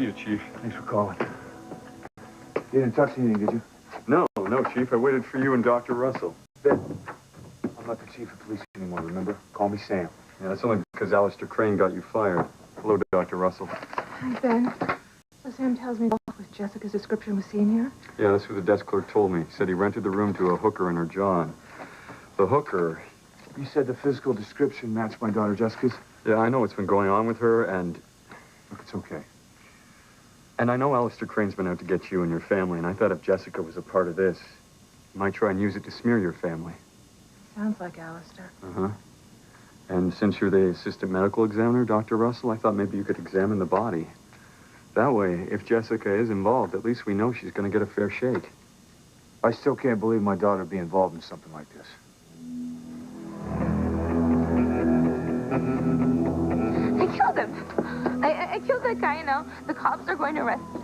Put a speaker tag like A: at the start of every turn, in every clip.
A: you, Chief.
B: Thanks for calling. You didn't touch anything, did you?
A: No, Chief. I waited for you and Dr. Russell.
B: Ben, I'm not the chief of police anymore, remember? Call me Sam.
A: Yeah, that's only because Alistair Crane got you fired. Hello, Dr. Russell.
C: Hi, Ben. So Sam tells me with Jessica's description was seen here?
A: Yeah, that's what the desk clerk told me. He said he rented the room to a hooker and her John. The hooker...
B: You said the physical description matched my daughter Jessica's?
A: Yeah, I know what's been going on with her, and...
B: Look, it's okay.
A: And I know Alistair Crane's been out to get you and your family, and I thought if Jessica was a part of this, you might try and use it to smear your family.
C: Sounds like Alistair.
A: Uh-huh. And since you're the assistant medical examiner, Dr. Russell, I thought maybe you could examine the body. That way, if Jessica is involved, at least we know she's going to get a fair shake.
B: I still can't believe my daughter would be involved in something like this.
D: I killed him. I killed that guy, you know. The cops are going to arrest him.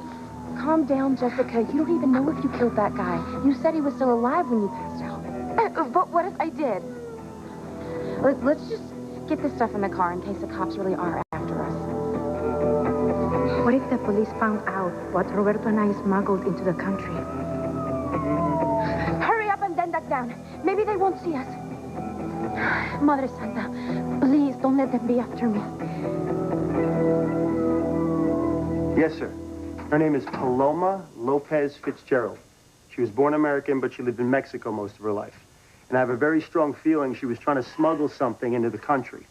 C: Calm down, Jessica. You don't even know if you killed that guy. You said he was still alive when you passed out.
D: But what if I did?
C: Let's just get this stuff in the car in case the cops really are after us.
E: What if the police found out what Roberto and I smuggled into the country?
D: Hurry up and bend that down. Maybe they won't see us. Madre Santa, please don't let them be after me.
F: Yes, sir. Her name is Paloma Lopez Fitzgerald. She was born American, but she lived in Mexico most of her life. And I have a very strong feeling she was trying to smuggle something into the country.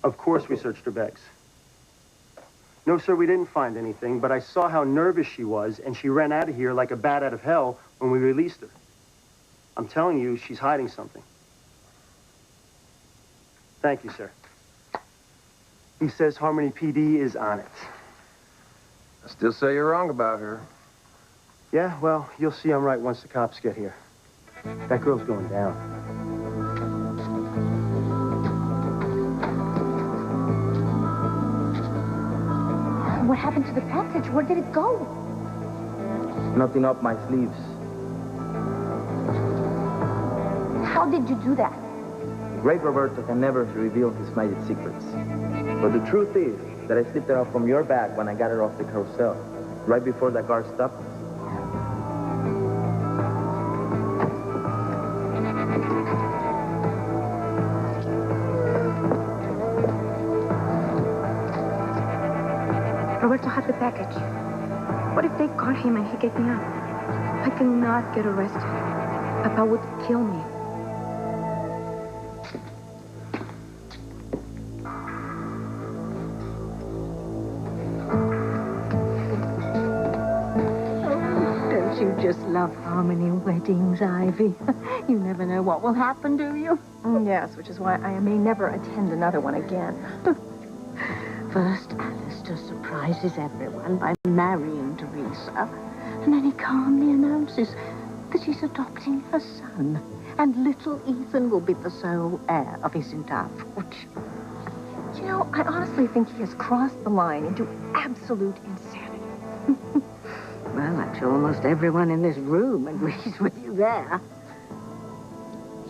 F: Of course we searched her bags. No, sir, we didn't find anything, but I saw how nervous she was, and she ran out of here like a bat out of hell when we released her. I'm telling you, she's hiding something. Thank you, sir. He says Harmony PD is on it.
G: I still say you're wrong about her.
F: Yeah, well, you'll see I'm right once the cops get here. That girl's going down.
D: What happened to the package? Where did it go?
G: Nothing up my sleeves.
D: How did you do that?
G: The great Roberto can never reveal his magic secrets. But the truth is that I slipped it out from your bag when I got it off the carousel, right before the guard stopped us.
E: Roberto had the package. What if they caught him and he gave me up? I cannot get arrested. Papa would kill me.
H: You just love Harmony weddings, Ivy. You never know what will happen, do you?
C: Yes, which is why I may never attend another one again.
H: First, Alistair surprises everyone by marrying Teresa, and then he calmly announces that he's adopting her son, and little Ethan will be the sole heir of his entire fortune.
C: You know, I honestly think he has crossed the line into absolute insanity.
H: Well, I'm sure almost everyone in this room agrees with you there.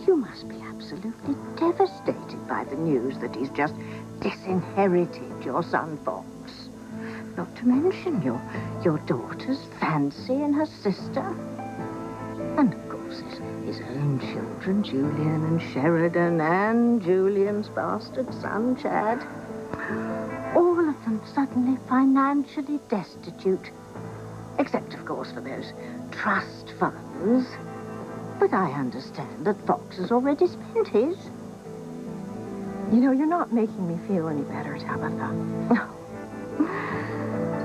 H: You must be absolutely devastated by the news that he's just disinherited your son Fox. Not to mention your daughter's Fancy and her sister. And of course his own children, Julian and Sheridan, and Julian's bastard son, Chad. All of them suddenly financially destitute. Except, of course, for those trust funds. But I understand that Fox has already spent his.
C: You know, you're not making me feel any better, Tabitha.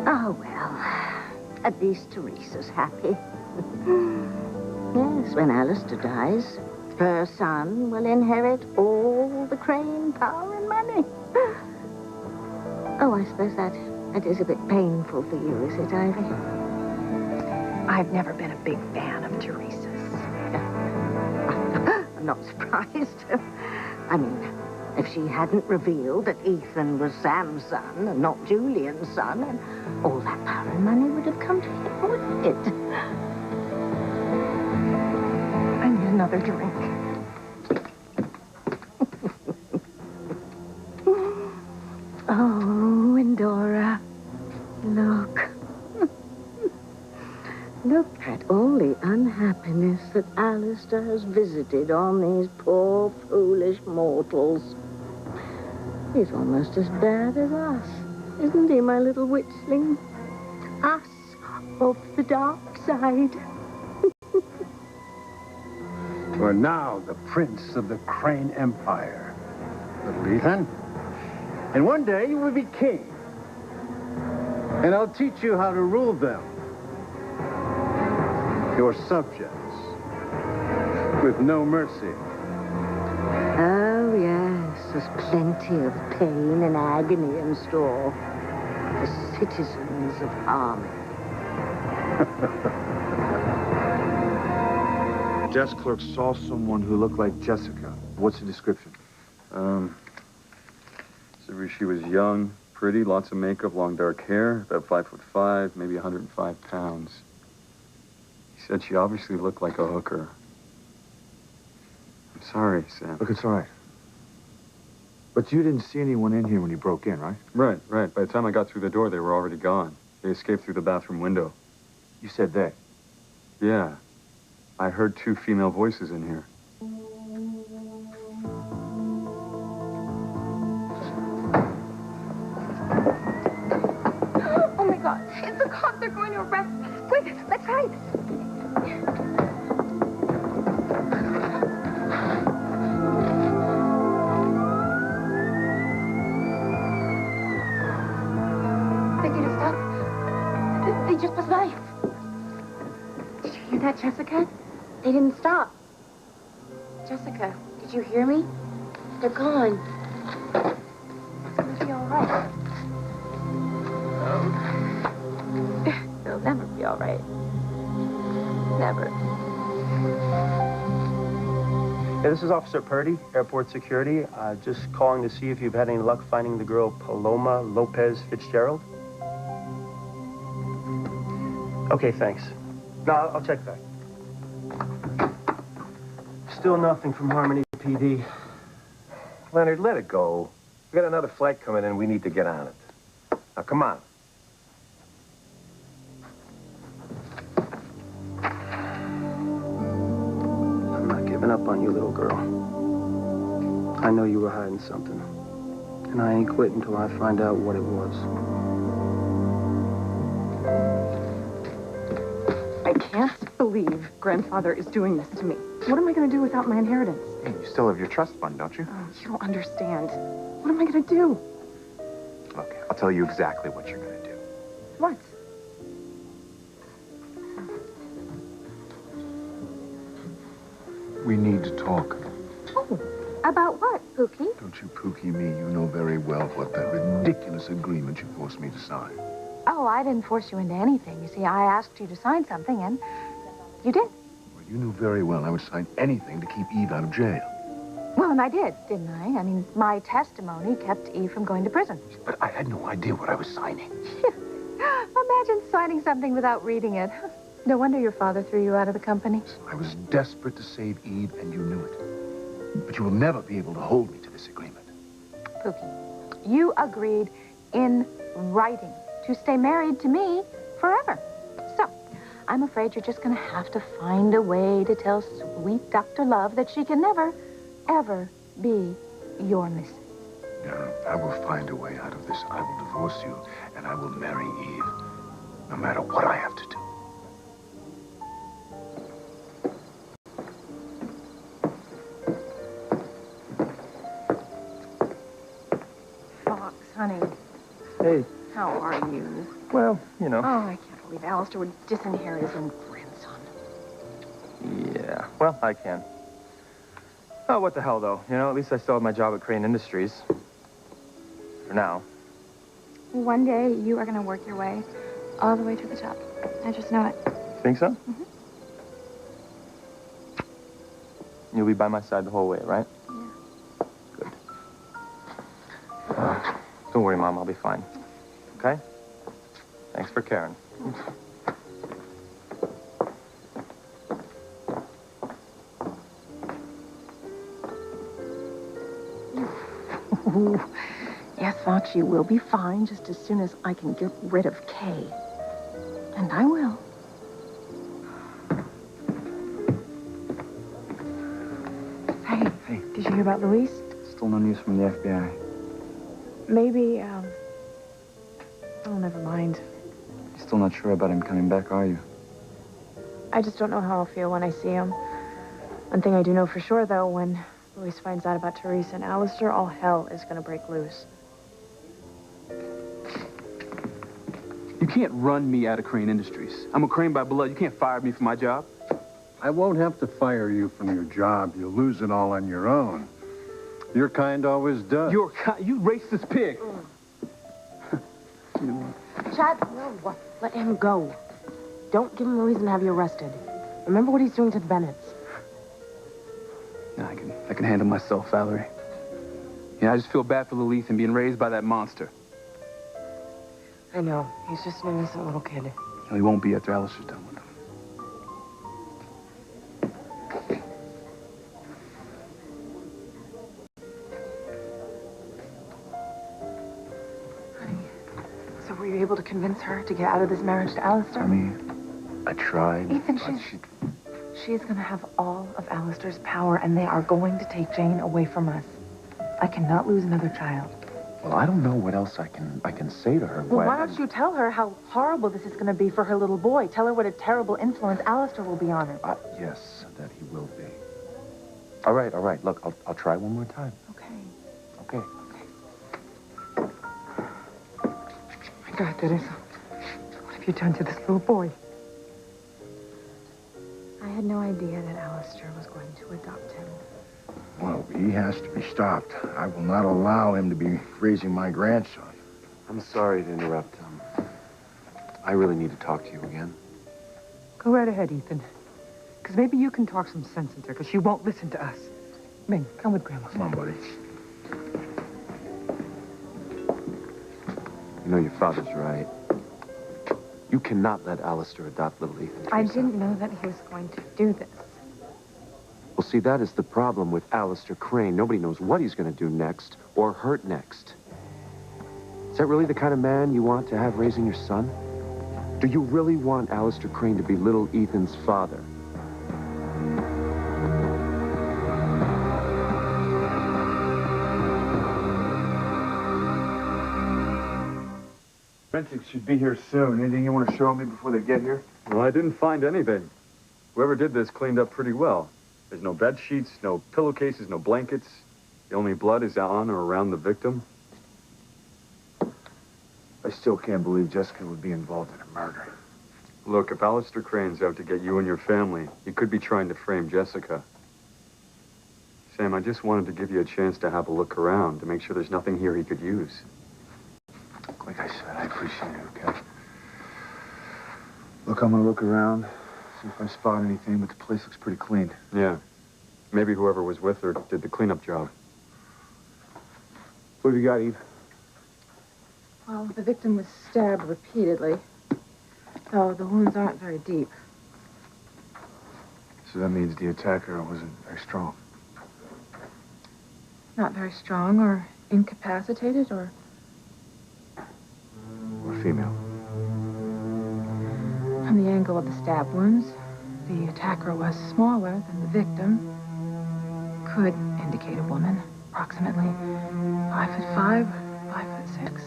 H: Oh, well, at least Teresa's happy. Yes, when Alistair dies, her son will inherit all the Crane power and money. Oh, I suppose that is a bit painful for you, is it, Ivy?
C: I've never been a big fan of Teresa's.
H: I'm not surprised. I mean, if she hadn't revealed that Ethan was Sam's son and not Julian's son, and all that power and money would have come to him, wouldn't it?
C: I need another drink.
H: Oh, Endora, Look. Look at all the unhappiness that Alistair has visited on these poor, foolish mortals. He's almost as bad as us, isn't he, my little witchling? Us of the dark side.
I: You are now the prince of the Crane Empire, little Ethan. And one day you will be king. And I'll teach you how to rule them, your subjects, with no mercy.
H: Oh, yes, there's plenty of pain and agony in store. The citizens of Harmony.
B: Desk clerk saw someone who looked like Jessica. What's the description?
A: So she was young, pretty, lots of makeup, long dark hair, about 5'5", maybe 105 pounds. He said she obviously looked like a hooker. I'm sorry, Sam.
B: Look, it's all right. But you didn't see anyone in here when you broke in, right?
A: Right. By the time I got through the door, they were already gone. They escaped through the bathroom window.
B: You said they.
A: Yeah. I heard 2 female voices in here.
D: Oh, my God. It's the cops. They're going to arrest us. Quick, let's hide. They didn't stop. They just passed by. Did you hear that, Jessica? They didn't stop. Jessica, did you hear me? They're gone. It's gonna be all right. It'll never be all right. Never.
F: Hey, this is Officer Purdy, Airport Security. Just calling to see if you've had any luck finding the girl Paloma Lopez Fitzgerald. Okay, thanks. No, I'll check back. Still nothing from Harmony PD.
J: Leonard, let it go. We got another flight coming in. We need to get on it. Now, come on.
F: I'm not giving up on you, little girl. I know you were hiding something. And I ain't quitting until I find out what it was.
E: I can't believe Grandfather is doing this to me. What am I going to do without my inheritance?
B: Hey, you still have your trust fund, don't you?
E: Oh, you don't understand. What am I going to do?
B: Look, I'll tell you exactly what you're going to do.
E: What?
K: We need to talk.
D: Oh, about what, Pookie?
K: Don't you pookie me. You know very well what that ridiculous agreement you forced me to sign.
C: Oh, I didn't force you into anything. You see, I asked you to sign something, and you did.
K: Well, you knew very well I would sign anything to keep Eve out of jail.
C: Well, and I did, didn't I? I mean, my testimony kept Eve from going to prison.
K: But I had no idea what I was signing.
C: Imagine signing something without reading it. No wonder your father threw you out of the company.
K: I was desperate to save Eve, and you knew it. But you will never be able to hold me to this agreement.
C: Pookie, you agreed in writing to stay married to me forever. So, I'm afraid you're just going to have to find a way to tell sweet Dr. Love that she can never, ever be your missus.
K: Yeah, I will find a way out of this. I will divorce you, and I will marry Eve, no matter what I have to do.
E: Fox, honey.
J: Hey.
E: How are you?
J: Well, you know.
E: Oh, I can't believe Alistair would disinherit his own grandson.
J: Yeah, well, I can. Oh, what the hell, though? You know, at least I still have my job at Crane Industries. For now.
D: One day, you are going to work your way all the way to the top. I just know it.
J: Think so? Mm-hmm. You'll be by my side the whole way, right?
D: Yeah.
J: Good. Don't worry, Mom. I'll be fine. Okay? Thanks for caring.
C: Yes, Fauci will be fine just as soon as I can get rid of Kay. And I will. Hey.
J: Hey.
C: Did you hear about Luis?
J: Still no news from the FBI.
C: Maybe, oh, never mind.
J: You're still not sure about him coming back, are you?
C: I just don't know how I'll feel when I see him. One thing I do know for sure, though, when Luis finds out about Teresa and Alistair, all hell is gonna break loose.
L: You can't run me out of Crane Industries. I'm a Crane by blood. You can't fire me for my job.
I: I won't have to fire you from your job. You'll lose it all on your own. Your kind always does.
L: You racist pig.
D: You know what? Chad, no. Let him go. Don't give him a reason to have you arrested. Remember what he's doing to the Bennetts.
L: No, I can handle myself, Valerie. Yeah, I just feel bad for Lilith and being raised by that monster.
D: I know. He's just an innocent little kid.
L: No, he won't be after Alistair's done with him.
C: So were you able to convince her to get out of this marriage to Alistair?
K: I mean, I tried.
C: Ethan, she's gonna have all of Alistair's power, and they are going to take Jane away from us. I cannot lose another child.
K: Well, I don't know what else I can say to her.
C: Well, why don't you tell her how horrible this is going to be for her little boy? Tell her what a terrible influence Alistair will be on her.
K: Yes, that he will be. All right. Look, I'll try one more time.
C: Okay.
K: Okay.
C: My God, Teresa. What have you done to this little boy? I had no idea that Alistair was going to adopt him.
K: Well, he has to be stopped. I will not allow him to be raising my grandson. I'm sorry to interrupt. I really need to talk to you again.
M: Go right ahead, Ethan. Because maybe you can talk some sense into her, because she won't listen to us. Ming, come with Grandma.
K: Come on, buddy. You know, your father's right. You cannot let Alistair adopt little Ethan.
C: I didn't know that he was going to do this.
K: Well, see, that is the problem with Alistair Crane. Nobody knows what he's going to do next or hurt next. Is that really the kind of man you want to have raising your son? Do you really want Alistair Crane to be little Ethan's father?
B: Vincent should be here soon. Anything you want to show me before they get here?
A: Well, I didn't find anything. Whoever did this cleaned up pretty well. There's no bed sheets, no pillowcases, no blankets. The only blood is on or around the victim.
B: I still can't believe Jessica would be involved in a murder.
A: Look, if Alistair Crane's out to get you and your family, he could be trying to frame Jessica. Sam, I just wanted to give you a chance to have a look around, to make sure there's nothing here he could use.
B: Like I said, I appreciate it, okay? Look, I'm gonna look around, see if I spot anything, but the place looks pretty clean.
A: Yeah. Maybe whoever was with her did the cleanup job.
B: What have you got, Eve?
C: Well, the victim was stabbed repeatedly, though the wounds aren't very deep.
B: So that means the attacker wasn't very strong.
C: Not very strong or incapacitated or...
B: Or female.
C: From the angle of the stab wounds, the attacker was smaller than the victim. Could indicate a woman, approximately 5'5", 5'6".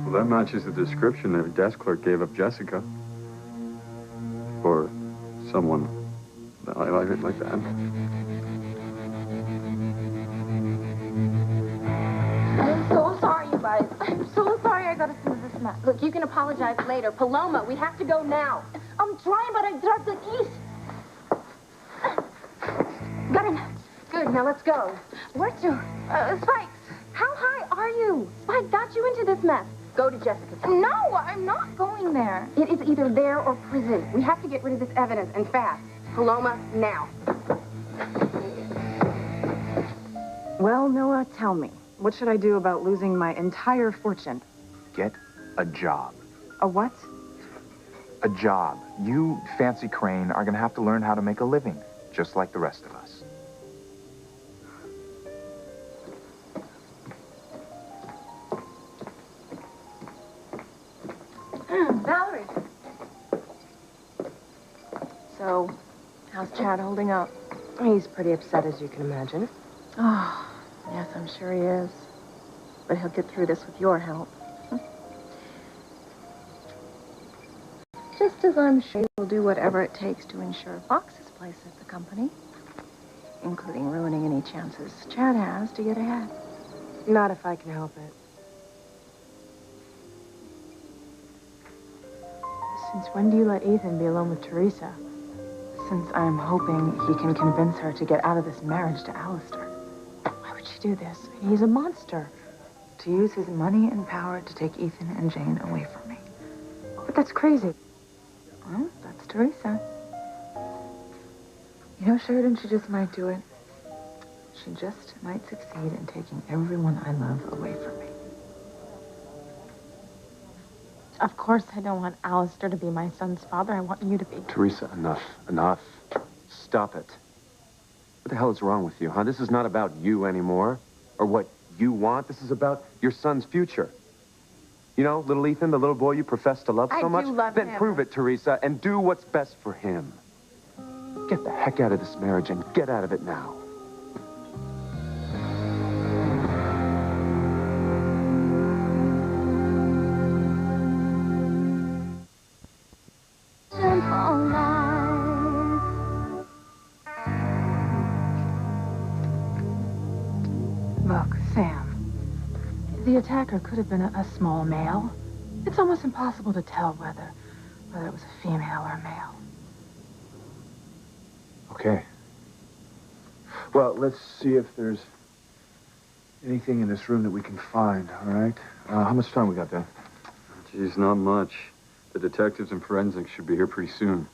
A: Well, that matches the description that a desk clerk gave of Jessica. Or someone like that.
D: I'm so sorry, you guys. I'm so sorry I got us into this mess. Look, you can apologize later. Paloma, we have to go now. I'm trying, but I dropped the keys. Got it. Good, now let's go. Where to? Spikes, how high are you? Spike got you into this mess. Go to Jessica's house.
C: No, I'm not going there.
D: It is either there or prison. We have to get rid of this evidence, and fast. Paloma, now.
C: Well, Noah, tell me. What should I do about losing my entire fortune?
N: Get a job.
C: A what?
N: A job. You, Fancy Crane, are going to have to learn how to make a living, just like the rest of us.
C: So, how's Chad holding up?
D: He's pretty upset, as you can imagine.
C: Oh, yes, I'm sure he is. But he'll get through this with your help. Just as I'm sure he'll do whatever it takes to ensure Fox's place at the company, including ruining any chances Chad has to get ahead.
D: Not if I can help it.
C: Since when do you let Ethan be alone with Teresa? Since I'm hoping he can convince her to get out of this marriage to Alistair. Why would she do this? He's a monster. To use his money and power to take Ethan and Jane away from me. But that's crazy. Well, that's Teresa. You know, Sheridan, she just might do it. She just might succeed in taking everyone I love away from me. Of course I don't want Alistair to be my son's father. I want you to be.
K: Teresa, enough. Enough. Stop it. What the hell is wrong with you, huh? This is not about you anymore, or what you want. This is about your son's future. You know, little Ethan, the little boy you profess to love so much?
C: I do love him.
K: Then prove it, Teresa, and do what's best for him. Get the heck out of this marriage and get out of it now.
C: Look, Sam. The attacker could have been a small male. It's almost impossible to tell whether it was a female or a male.
B: Okay. Well, let's see if there's anything in this room that we can find, all right? How much time we got there?
A: Geez, not much. The detectives and forensics should be here pretty soon.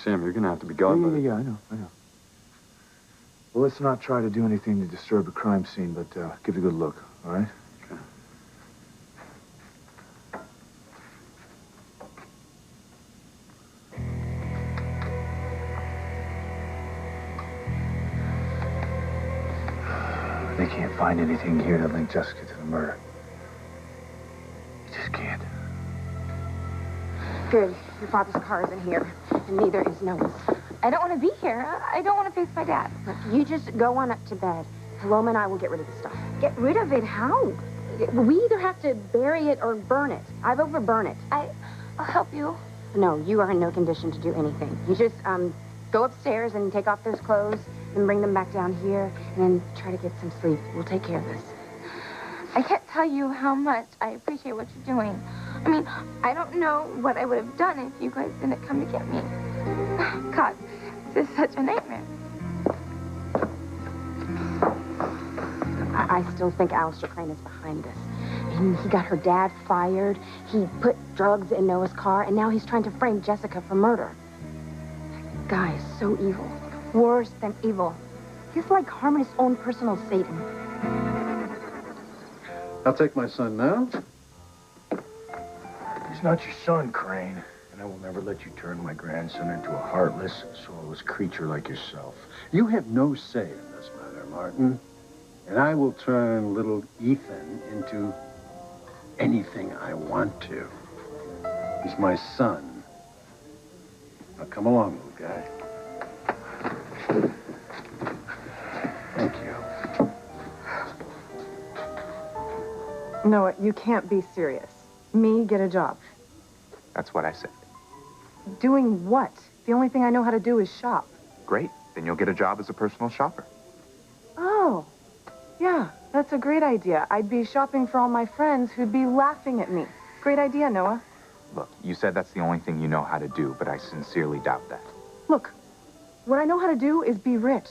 A: Sam, you're gonna have to be gone by the...
B: Yeah, I know. Well, let's not try to do anything to disturb a crime scene, but give it a good look, all right?
A: Okay.
B: They can't find anything here to link Jessica to the murder. You just can't.
D: Good. Your father's car isn't here, and neither is Noah's.
C: I don't want to be here. I don't want to face my dad.
D: Look, you just go on up to bed. Paloma and I will get rid of the stuff. Get rid of it? How? We either have to bury it or burn it. I've overburn it.
C: I'll help you.
D: No, you are in no condition to do anything. You just, go upstairs and take off those clothes and bring them back down here and then try to get some sleep. We'll take care of this.
C: I can't tell you how much I appreciate what you're doing. I mean, I don't know what I would have done if you guys didn't come to get me. God, this is such a nightmare.
D: I still think Alistair Crane is behind this. He got her dad fired. He put drugs in Noah's car, and now he's trying to frame Jessica for murder. That guy is so evil. Worse than evil. He's like Harmony's own personal Satan.
I: I'll take my son now.
O: He's not your son, Crane. And I will never let you turn my grandson into a heartless, soulless creature like yourself.
I: You have no say in this matter, Martin. And I will turn little Ethan into anything I want to. He's my son. Now come along, little guy. Thank you.
C: Noah, you can't be serious. Me get a job.
N: That's what I said.
C: Doing what? The only thing I know how to do is shop.
N: Great. Then you'll get a job as a personal shopper.
C: Oh, yeah, that's a great idea. I'd be shopping for all my friends who'd be laughing at me. Great idea, Noah.
N: Look, you said that's the only thing you know how to do, but I sincerely doubt that.
C: Look, what I know how to do is be rich.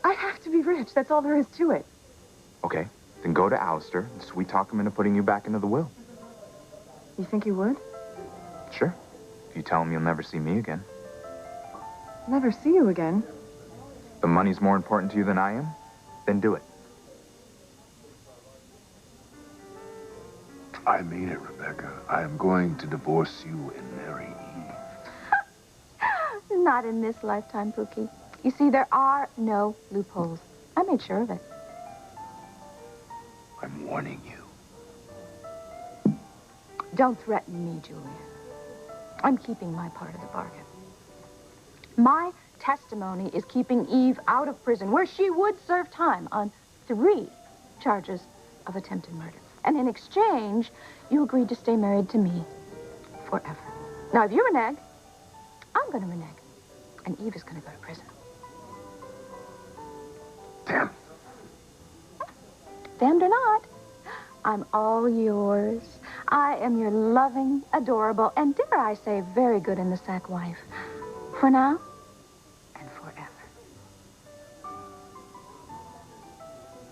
C: I have to be rich. That's all there is to it.
N: Okay, then go to Alistair and sweet talk him into putting you back into the will.
C: You think you would?
N: Sure. If you tell him you'll never see me again.
C: Never see you again.
N: If the money's more important to you than I am, then do it.
O: I mean it, Rebecca. I am going to divorce you and marry Eve.
C: Not in this lifetime, Pookie. You see, there are no loopholes. I made sure of it.
O: I'm warning you.
C: Don't threaten me, Julia. I'm keeping my part of the bargain. My testimony is keeping Eve out of prison, where she would serve time on 3 charges of attempted murder. And in exchange, you agreed to stay married to me forever. Now, if you renege, I'm going to renege. And Eve is going to go to prison.
K: Damn.
C: Damned or not, I'm all yours. I am your loving, adorable, and dare I say, very good in the sack wife. For now and forever.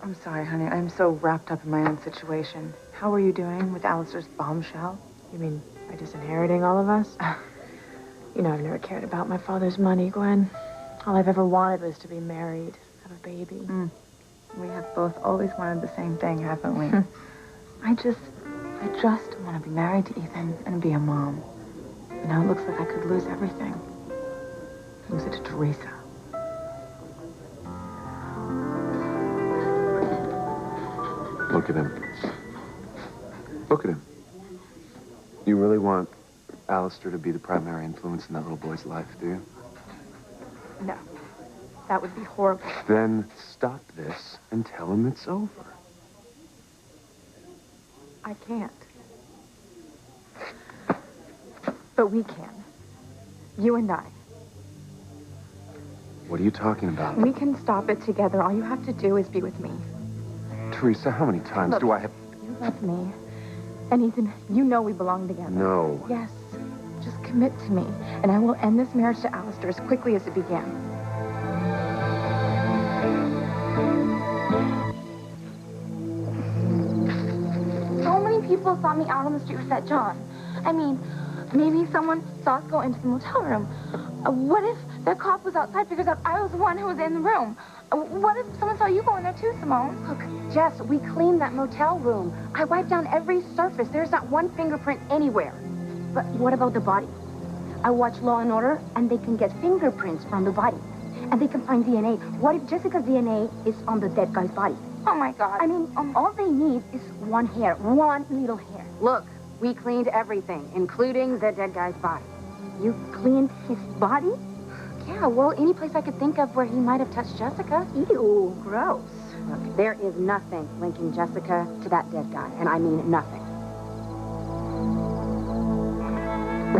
E: I'm sorry, honey. I'm so wrapped up in my own situation. How are you doing with Alistair's bombshell? You mean by disinheriting all of us? You know, I've never cared about my father's money, Gwen. All I've ever wanted was to be married, have a baby. We have both always wanted the same thing, haven't we? I just want to be married to Ethan and be a mom. And now it looks like I could lose everything. Lose it to Teresa.
K: Look at him. Look at him. You really want Alistair to be the primary influence in that little boy's life, do you?
E: No. That would be horrible.
K: Then stop this and tell him it's over.
E: I can't. But we can. You and I.
K: What are you talking about?
E: We can stop it together. All you have to do is be with me.
K: Teresa, how many times do I have...
E: You love me. And Ethan, you know we belong together.
K: No.
E: Yes. Just commit to me, and I will end this marriage to Alistair as quickly as it began.
D: So many people saw me out on the street with that John. I mean, maybe someone saw us go into the motel room. What if the cop was outside, figures out I was the one who was in the room? What if someone saw you go in there too, Simone?
P: Look, Jess, we cleaned that motel room. I wiped down every surface. There's not one fingerprint anywhere. But what about the body? I watch Law & Order, and they can get fingerprints from the body. And they can find DNA. What if Jessica's DNA is on the dead guy's body?
D: Oh, my God.
P: I mean, all they need is one hair, one little hair. Look, we cleaned everything, including the dead guy's body. You cleaned his body? Yeah, well, any place I could think of where he might have touched Jessica. Ew, gross. Look, there is nothing linking Jessica to that dead guy, and I mean nothing.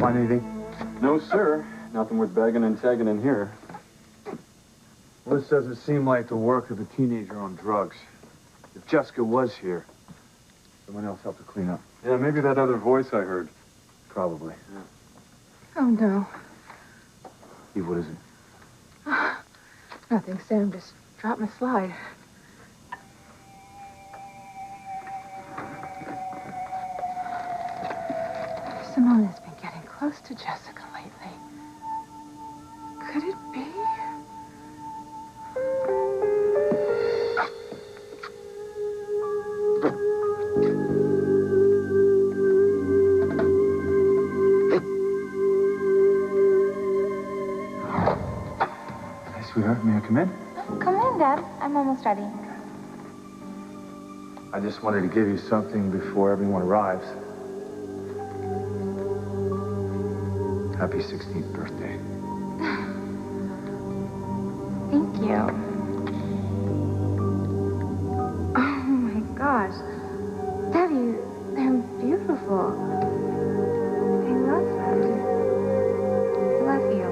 B: Find anything?
A: No, sir. Nothing worth bagging and tagging in here.
B: Well, this doesn't seem like the work of a teenager on drugs. If Jessica was here, someone else helped her clean up.
A: Yeah, maybe that other voice I heard.
B: Probably.
A: Yeah.
E: Oh, no.
B: Eve, what is it?
E: Nothing, Sam. Just dropped my slide. Simone has been getting close to Jessica lately. Could it be?
B: Hey, sweetheart, may I come in?
D: Come in, Dad. I'm almost ready.
B: I just wanted to give you something before everyone arrives. Happy 16th birthday.
D: Thank you.
E: Oh, my gosh. Daddy, they're beautiful. I love them.
D: I love you.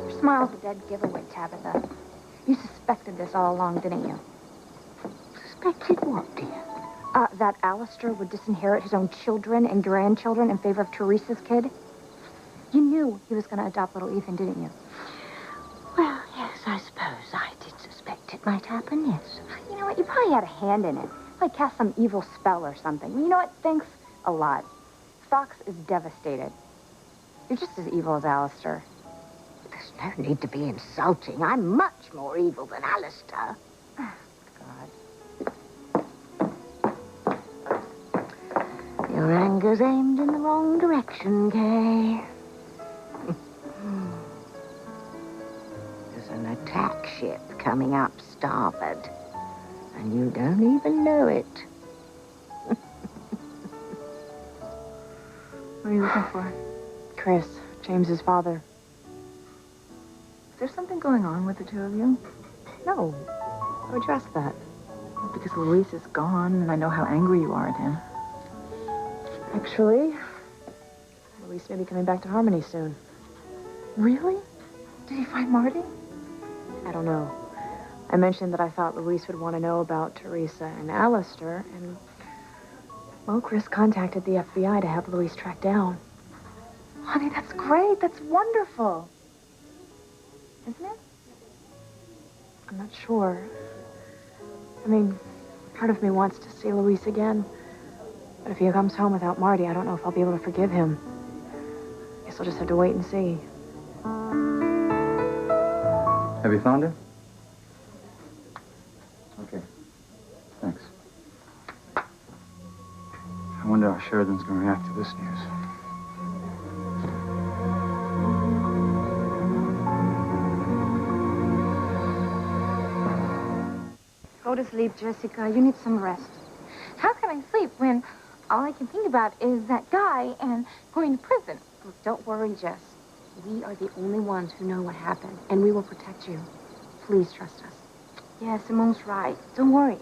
D: Your smile's a dead giveaway, Tabitha. You suspected this all along, didn't you?
H: Suspected what, dear?
D: That Alistair would disinherit his own children and grandchildren in favor of Teresa's kid. You knew he was going to adopt little Ethan, didn't you?
H: Well, yes, I suppose I did suspect it might happen, yes.
D: You know what? You probably had a hand in it. Like cast some evil spell or something. You know what? Thanks a lot. Fox is devastated. You're just as evil as Alistair.
H: There's no need to be insulting. I'm much more evil than Alistair. Your anger's aimed in the wrong direction, Kay. There's an attack ship coming up starboard. And you don't even know it.
E: What are you looking for? Chris, James's father. Is there something going on with the two of you? No. Why would you ask that? Because Luis is gone, and I know how angry you are at him. Actually, Luis may be coming back to Harmony soon. Really? Did he find Marty? I don't know. I mentioned that I thought Luis would want to know about Teresa and Alistair, and, well, Chris contacted the FBI to have Luis tracked down. Honey, that's great. That's wonderful. Isn't it? I'm not sure. I mean, part of me wants to see Luis again. But if he comes home without Marty, I don't know if I'll be able to forgive him. Guess I'll just have to wait and see.
J: Have you found her? Okay. Thanks. I wonder how Sheridan's going to react to this news.
D: Go to sleep, Jessica. You need some rest. How can I sleep when all I can think about is that guy and going to prison?
P: Look, don't worry, Jess. We are the only ones who know what happened, and we will protect you. Please trust us.
D: Yeah, Simone's right. Don't worry.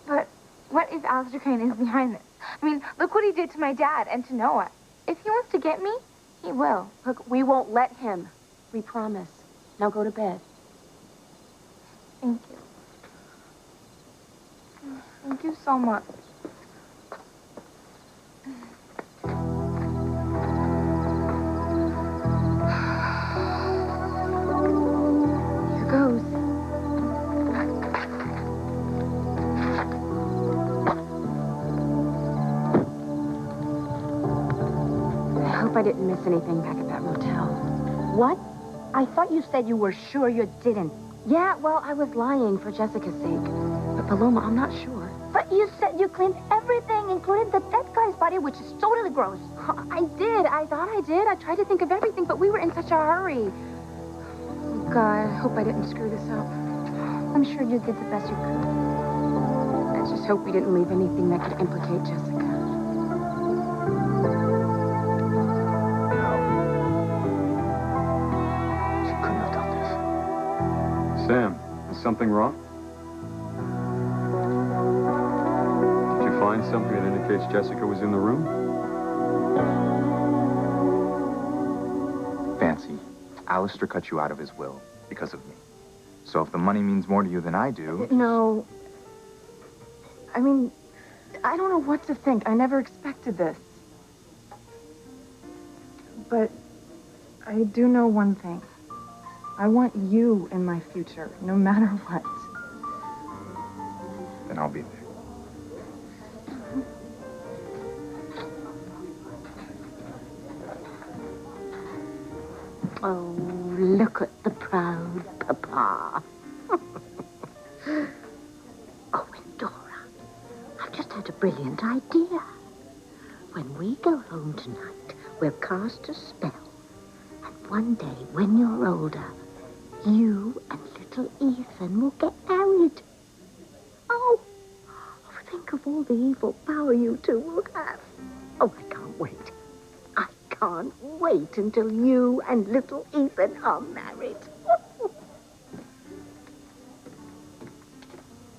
D: But what if Alistair Crane is behind this? I mean, look what he did to my dad and to Noah. If he wants to get me, he will.
P: Look, we won't let him. We promise. Now go to bed.
D: Thank you. Thank you so much.
P: Here goes. I hope I didn't miss anything back at that motel.
H: What? I thought you said you were sure you didn't.
P: Yeah, well, I was lying for Jessica's sake. But Paloma, I'm not sure.
H: But you said you cleaned everything, including the dead guy's body, which is totally gross.
P: I did. I thought I did. I tried to think of everything, but we were in such a hurry. Oh, God, I hope I didn't screw this up.
D: I'm sure you did the best you could.
P: I just hope we didn't leave anything that could implicate Jessica.
A: She couldn't have done this. Sam, is something wrong? Did you find something that indicates Jessica was in the room?
N: Fancy, Alistair cut you out of his will because of me. So if the money means more to you than I do...
E: No. I mean, I don't know what to think. I never expected this. But I do know one thing. I want you in my future, no matter what.
N: Then I'll be there.
H: Oh, look at the proud papa. Oh, and Dora, I've just had a brilliant idea. When we go home tonight, we'll cast a spell. And one day, when you're older, you and little Ethan will get married. Oh, think of all the evil power you two will have. Oh, I can't wait. I can't wait until you and little Ethan are married.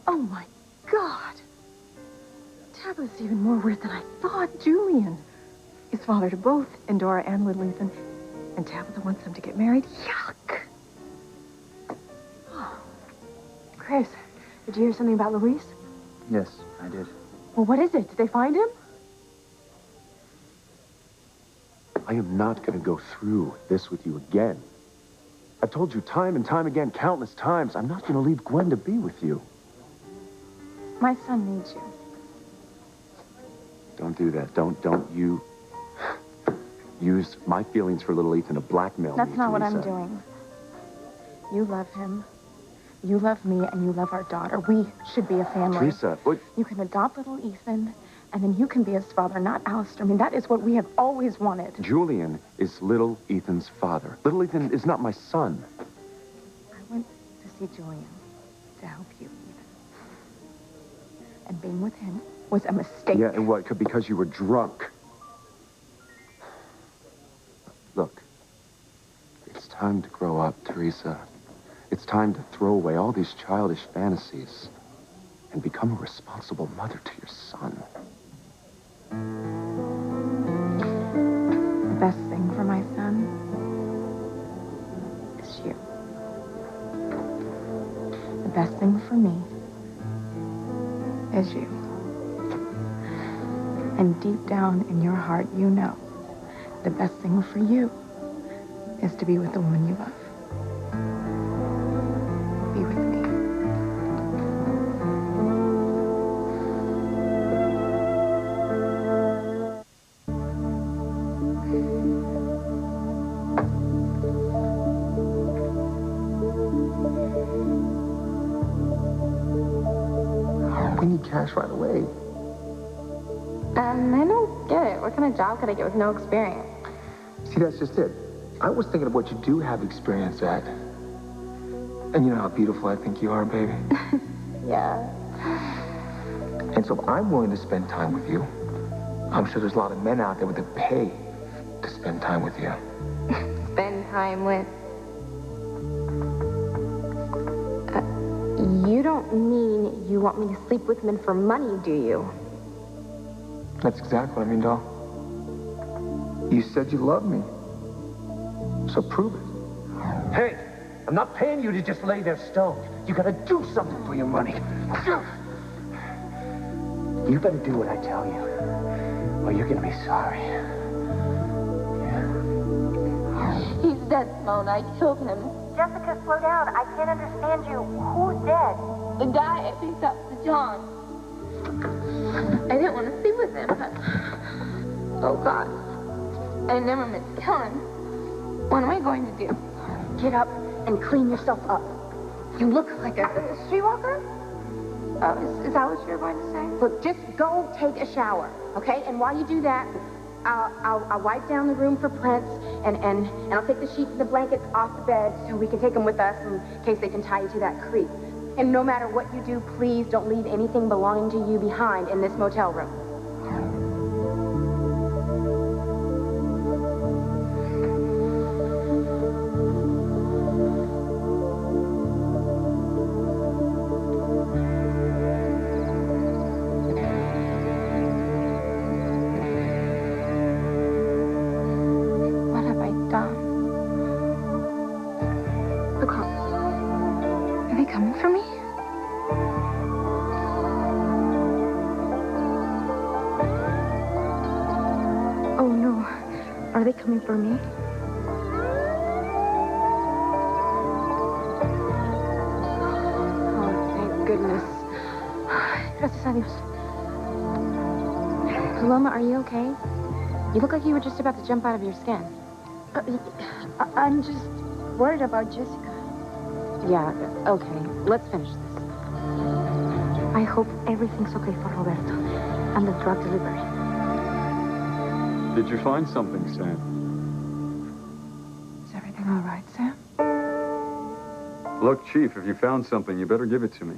E: Oh, my God. Tabitha's even more weird than I thought. Julian is father to both Endora and little Ethan. And Tabitha wants them to get married. Yuck. Oh. Chris, did you hear something about Luis?
J: Yes, I did.
E: Well, what is it? Did they find him?
K: I am not going to go through this with you again. I've told you time and time again, countless times, I'm not going to leave Gwen to be with you.
E: My son needs you.
K: Don't do that. Don't you use my feelings for little Ethan to blackmail me,
E: That's not what I'm
K: Teresa.
E: doing. You love him. You love me, and you love our daughter. We should be a family.
K: Teresa, what?
E: You can adopt little Ethan, and then you can be his father, not Alistair. I mean, that is what we have always wanted.
K: Julian is little Ethan's father. Little Ethan is not my son.
E: I went to see Julian to help you, Ethan.
C: And being with him was a mistake.
K: Yeah, and what? Because you were drunk. Look, it's time to grow up, Teresa. It's time to throw away all these childish fantasies and become a responsible mother to your son.
C: The best thing for my son is you. The best thing for me is you. And deep down in your heart, you know the best thing for you is to be with the woman you love. Be with me.
N: We need cash right away.
P: I don't get it. What kind of job could I get with no experience?
N: See, that's just it. I was thinking of what you do have experience at. And you know how beautiful I think you are, baby.
P: Yeah.
N: And so if I'm willing to spend time with you, I'm sure there's a lot of men out there with the pay to spend time with you.
P: Spend time with... you don't mean you want me to sleep with men for money, do you?
N: That's exactly what I mean, doll. You said you loved me. So prove it.
O: Hey, I'm not paying you to just lay there stoned. You gotta do something for your money. You better do what I tell you, or you're gonna be sorry.
P: He's dead, Simone. I killed him.
D: Jessica, slow down. I can't understand you. Who's dead?
P: The guy I picked up, the John. I didn't want to sleep with him, but... oh, God. I never meant to kill him. What am I going to do?
D: Get up and clean yourself up. You look like a streetwalker.
P: Oh, is that what you're going to say?
D: Look, just go take a shower, okay? And while you do that, I'll wipe down the room for Prince, and I'll take the sheets and the blankets off the bed so we can take them with us in case they can tie you to that creek. And no matter what you do, please don't leave anything belonging to you behind in this motel room.
P: What have I done? Look, are they coming for me? Oh, no. Are they coming for me? Oh, thank goodness. Gracias a Dios. Paloma, are you okay? You look like you were just about to jump out of your skin.
C: I'm just worried about Jessica.
P: Yeah, okay. Let's finish this. I hope everything's okay for Roberto and the drug delivery.
A: Did you find something, Sam?
C: Is everything all right, Sam?
A: Look, Chief, if you found something, you better give it to me.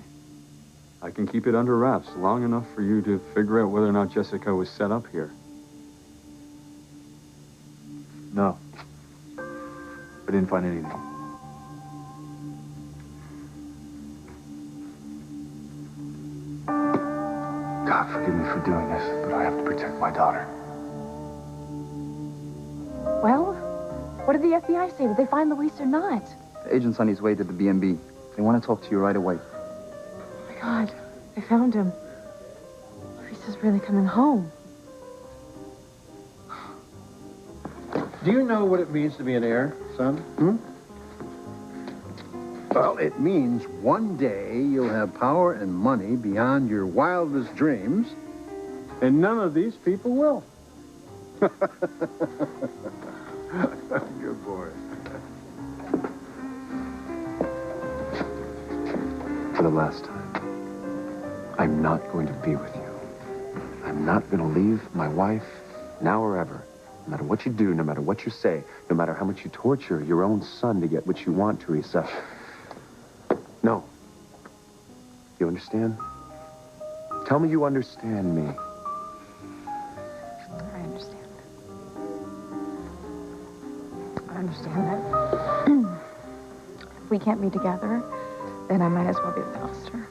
A: I can keep it under wraps long enough for you to figure out whether or not Jessica was set up here.
B: No. I didn't find anything. God, forgive me for doing this, but I have to protect my daughter.
C: Well, what did the FBI say? Did they find Luis or not?
J: The agent's on his way to the B&B. They want to talk to you right away.
C: Oh, my God. They found him. Luis is really coming home.
I: Do you know what it means to be an heir, son? Well, it means one day you'll have power and money beyond your wildest dreams, and none of these people will. Good boy.
K: For the last time, I'm not going to be with you. I'm not going to leave my wife, now or ever. No matter what you do, no matter what you say, no matter how much you torture your own son to get what you want, Teresa. No. You understand? Tell me you understand me.
E: I understand. I understand that if we can't be together, then I might as well be with Alistair.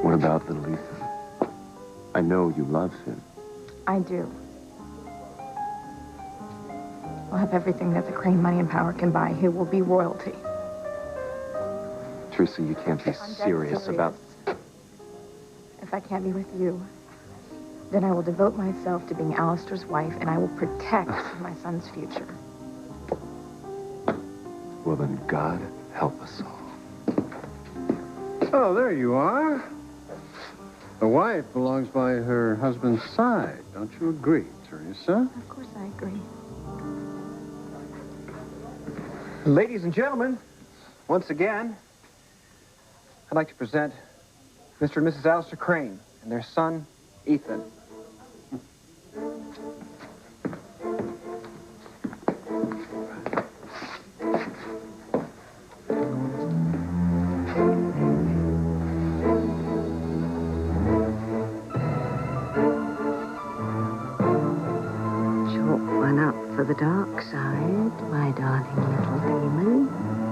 K: What about little Ethan? I know you love him.
E: I do. We'll have everything that the Crane money and power can buy. He will be royalty.
K: Teresa, you can't be
E: I'm dead
K: serious about...
E: If I can't be with you, then I will devote myself to being Alistair's wife, and I will protect my son's future.
K: Well, then God help us all.
I: Oh, there you are. A wife belongs by her husband's side. Don't you agree, Teresa?
E: Of course I agree.
Q: Ladies and gentlemen, once again, I'd like to present Mr. and Mrs. Alistair Crane and their son, Ethan.
H: Chalk one up for the dark side, my darling little demon.